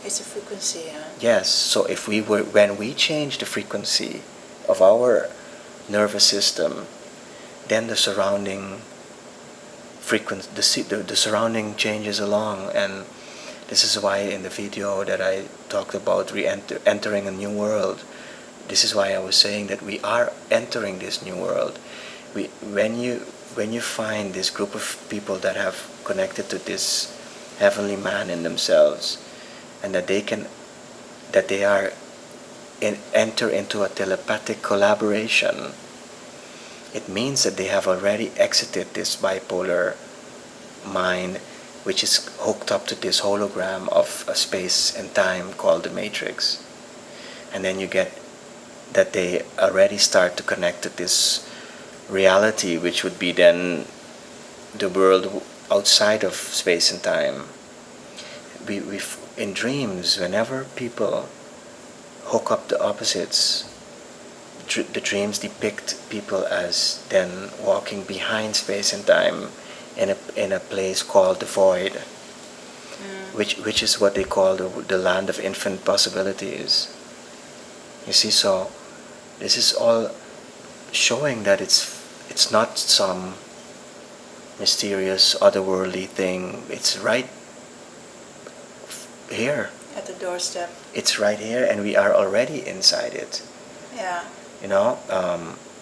It's a frequency, huh? Yes, so when we change the frequency of our nervous system, then the surrounding frequency, the surrounding changes along. And this is why in the video that I talked about entering a new world, this is why I was saying that we are entering this new world. When you find this group of people that have connected to this heavenly man in themselves, and that they are enter into a telepathic collaboration, it means that they have already exited this bipolar mind, which is hooked up to this hologram of a space and time called the matrix. And then you get that they already start to connect to this reality, which would be then the world outside of space and time. In dreams, whenever people hook up the opposites, the dreams depict people as then walking behind space and time in a place called the void, which is what they call the land of infinite possibilities. You see, so this is all showing that it's not some mysterious otherworldly thing. It's right here. At the doorstep. It's right here, and we are already inside it. Yeah. You know,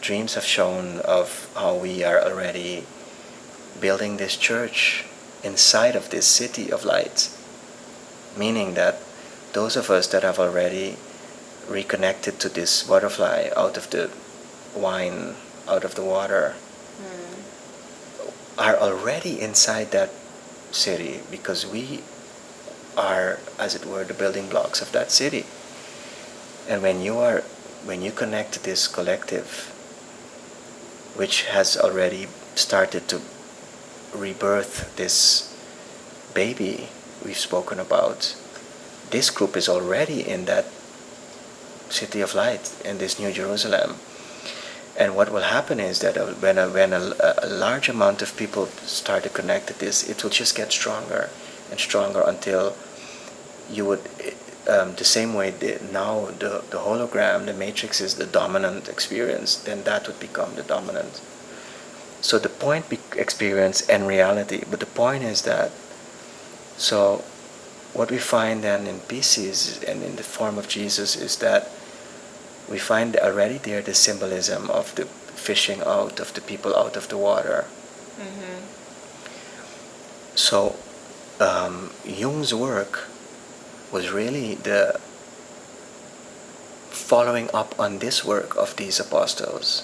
dreams have shown of how we are already building this church inside of this city of light. Meaning that those of us that have already reconnected to this butterfly out of the wine, out of the water, are already inside that city, because we are, as it were, the building blocks of that city. And when you connect to this collective, which has already started to rebirth this baby we've spoken about, this group is already in that city of light, in this New Jerusalem. And what will happen is that when a large amount of people start to connect to this, it will just get stronger and stronger until you would, the same way now the hologram, the matrix is the dominant experience, then that would become the dominant. So the point experience and reality, but the point is that, so what we find then in Pisces and in the form of Jesus is that we find already there the symbolism of the fishing out of the people out of the water. Mm-hmm. So Jung's work was really the following up on this work of these apostles.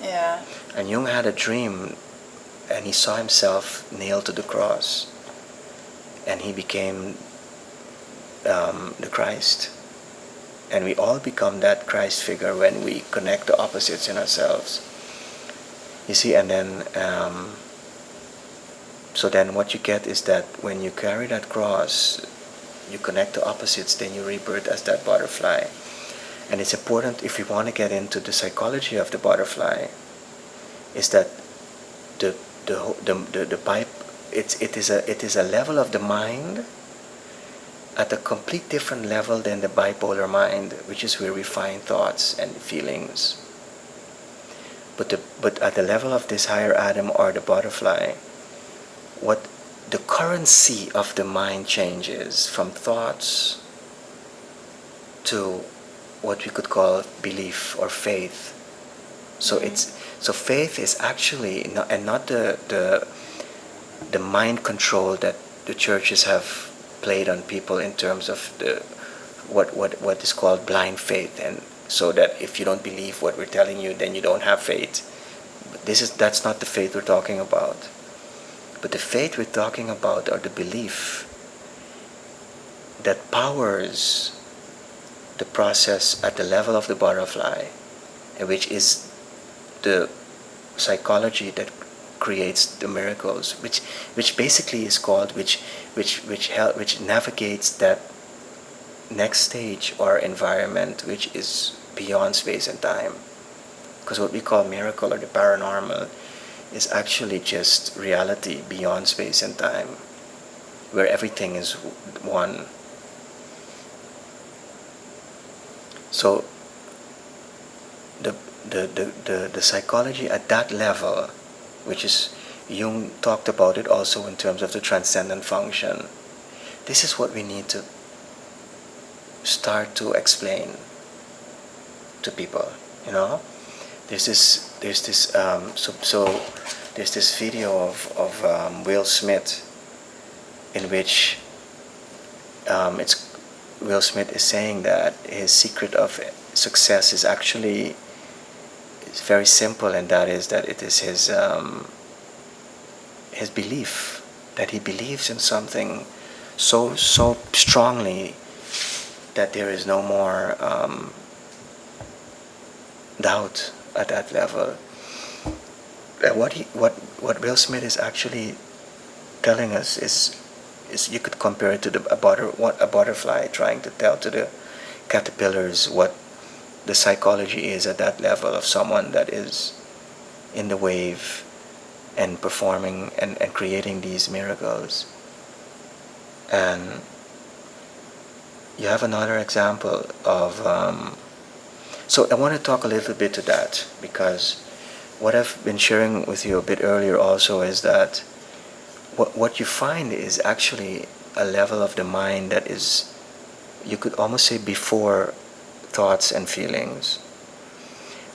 Yeah. And Jung had a dream, and he saw himself nailed to the cross, and he became the Christ. And we all become that Christ figure when we connect the opposites in ourselves. You see, and then so then what you get is that when you carry that cross, you connect the opposites, then you rebirth as that butterfly. And it's important, if you want to get into the psychology of the butterfly, is that the pipe, it is a level of the mind at a complete different level than the bipolar mind, which is where we find thoughts and feelings. But at the level of this higher atom or the butterfly, what the currency of the mind changes from thoughts to what we could call belief or faith. So so faith is actually not the mind control that the churches have played on people in terms of the what is called blind faith, and so that if you don't believe what we're telling you, then you don't have faith. But that's not the faith we're talking about. But the faith we're talking about, or the belief that powers the process at the level of the butterfly, which is the psychology that creates the miracles, which basically is called, which navigates that next stage or environment, which is beyond space and time. Because what we call miracle or the paranormal is actually just reality beyond space and time, where everything is one. So the the psychology at that level, which is Jung talked about it also in terms of the transcendent function. This is what we need to start to explain to people. You know, there's this video of Will Smith in which it's Will Smith is saying that his secret of success is actually very simple, and that is that it is his belief, that he believes in something so strongly that there is no more doubt at that level. And what Will Smith is actually telling us is you could compare it to a butterfly trying to tell to the caterpillars what the psychology is at that level of someone that is in the wave and performing and creating these miracles. And you have another example of so I want to talk a little bit to that, because what I've been sharing with you a bit earlier also is that what you find is actually a level of the mind that is, you could almost say, before thoughts and feelings.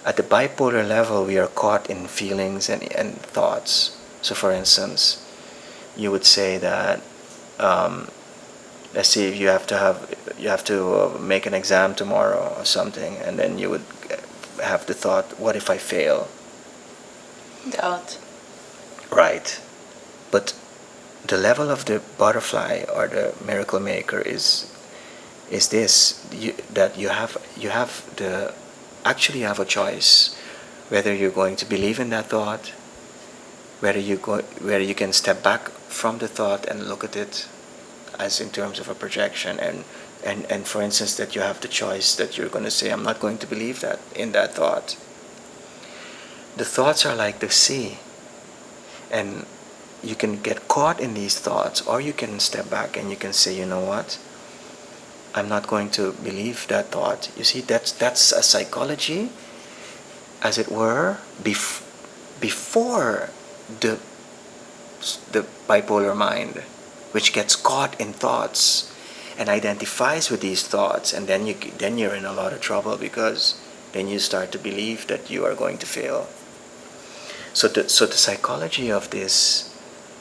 At the bipolar level, we are caught in feelings and thoughts. So for instance, you would say that let's say if you have to make an exam tomorrow or something, and then you would have the thought, what if I fail? Doubt. Right. But the level of the butterfly or the miracle maker is this, that you have the actually have a choice whether you're going to believe in that thought, whether you can step back from the thought and look at it as in terms of a projection, and for instance that you have the choice that you're going to say, I'm not going to believe that in that thought. The thoughts are like the sea, and you can get caught in these thoughts, or you can step back and you can say, you know what, I'm not going to believe that thought. You see, that's a psychology, as it were, before the bipolar mind, which gets caught in thoughts and identifies with these thoughts, and then you're in a lot of trouble, because then you start to believe that you are going to fail. So the psychology of this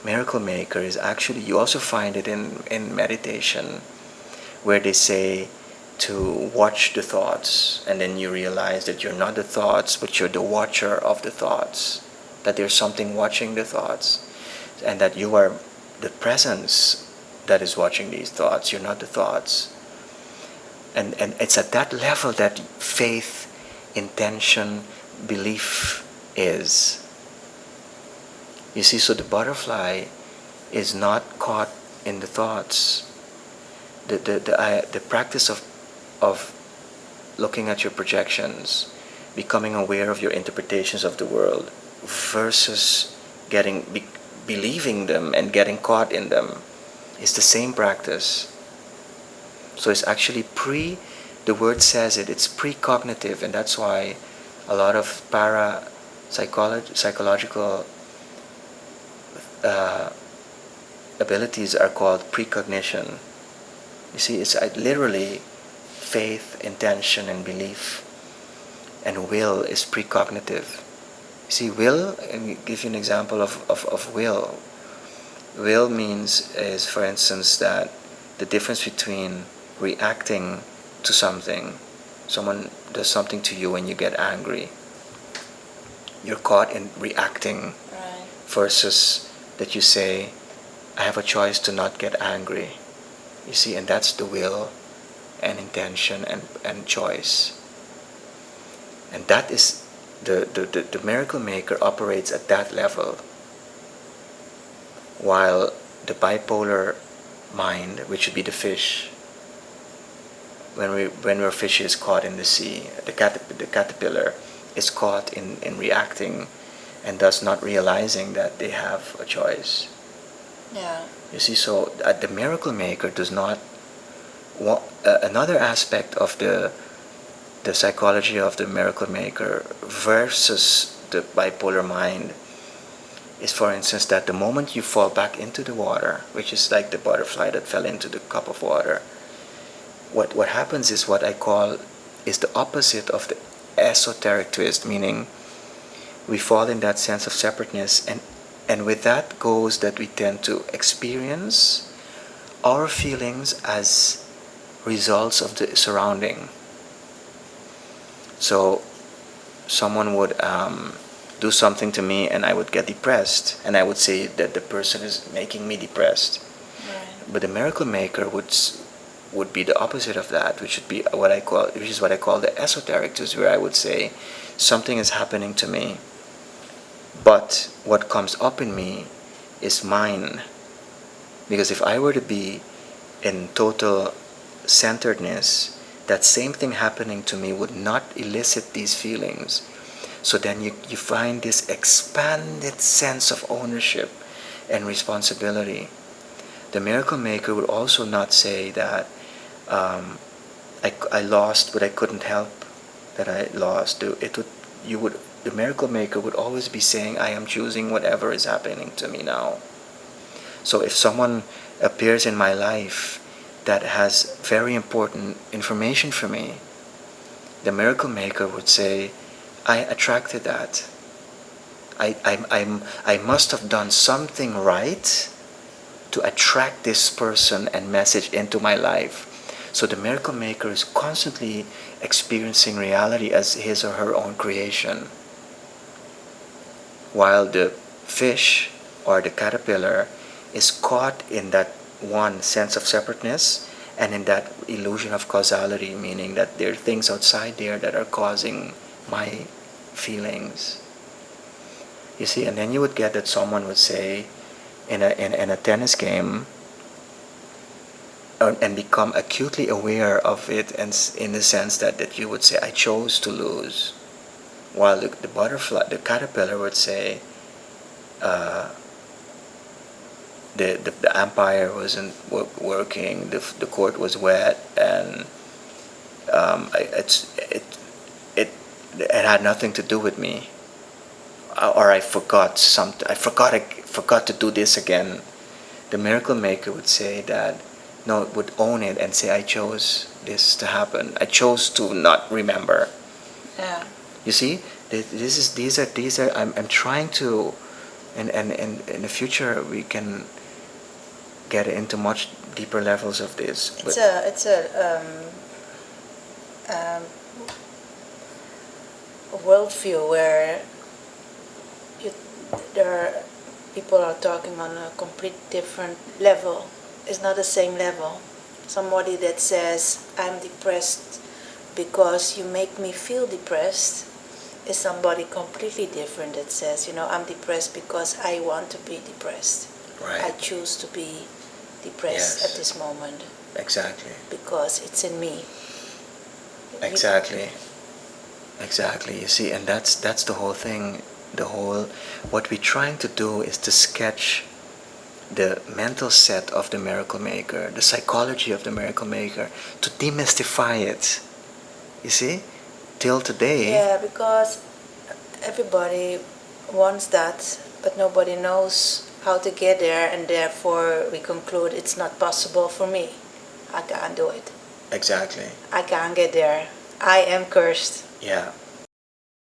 miracle maker is actually, you also find it in meditation, where they say to watch the thoughts, and then you realize that you're not the thoughts, but you're the watcher of the thoughts, that there's something watching the thoughts, and that you are the presence that is watching these thoughts. You're not the thoughts. And it's at that level that faith, intention, belief is. You see, so the butterfly is not caught in the thoughts. The practice of looking at your projections, becoming aware of your interpretations of the world, versus believing them and getting caught in them, is the same practice. So it's actually the word says it's precognitive, and that's why a lot of psychological abilities are called precognition. You see, it's literally faith, intention, and belief, and will is precognitive. You see, will, let me give you an example of will. Will is, for instance, that the difference between reacting to something, someone does something to you and you get angry, you're caught in reacting, Right. versus that you say, I have a choice to not get angry. You see, and that's the will and intention and choice. And that is the miracle maker operates at that level, while the bipolar mind, which would be the fish, when our fish is caught in the sea, the caterpillar is caught in reacting, and thus not realizing that they have a choice. Yeah. You see, so the miracle maker does not want, another aspect of the the psychology of the miracle maker versus the bipolar mind is, for instance, that the moment you fall back into the water, which is like the butterfly that fell into the cup of water, what happens is what I call is the opposite of the esoteric twist, meaning we fall in that sense of separateness, and with that goes that we tend to experience our feelings as results of the surrounding. So someone would do something to me and I would get depressed, and I would say that the person is making me depressed. Right. But the miracle maker would be the opposite of that, which would be what I call the esoteric twist, where I would say something is happening to me, but what comes up in me is mine. Because if I were to be in total centeredness, that same thing happening to me would not elicit these feelings. So then you find this expanded sense of ownership and responsibility. The miracle maker would also not say that I lost, but I couldn't help that I lost. The miracle maker would always be saying, I am choosing whatever is happening to me now. So if someone appears in my life that has very important information for me, the miracle maker would say, I attracted that. I must have done something right to attract this person and message into my life. So the miracle maker is constantly experiencing reality as his or her own creation, while the fish or the caterpillar is caught in that one sense of separateness and in that illusion of causality, meaning that there are things outside there that are causing my feelings. You see, and then you would get that someone would say in a tennis game, and become acutely aware of it, and in the sense that you would say, I chose to lose, while the butterfly, the caterpillar would say, the umpire wasn't working, the court was wet, and it had nothing to do with me, or I forgot something. I forgot to do this again. The miracle maker would say that, no, would own it and say, I chose this to happen. I chose to not remember. Yeah. You see, these are. I'm trying to, and in the future we can get into much deeper levels of this. It's a worldview where there are people are talking on a complete different level. It's not the same level. Somebody that says, I'm depressed because you make me feel depressed, is somebody completely different that says, I'm depressed because I want to be depressed. Right. I choose to be depressed at this moment. Exactly. Because it's in me. Exactly. You see, and that's the whole thing. What we're trying to do is to sketch the mental set of the miracle maker, the psychology of the miracle maker, to demystify it. You see, till today. Yeah, because everybody wants that, but nobody knows how to get there, and therefore we conclude it's not possible for me. I can't do it. Exactly. I can't get there. I am cursed. Yeah.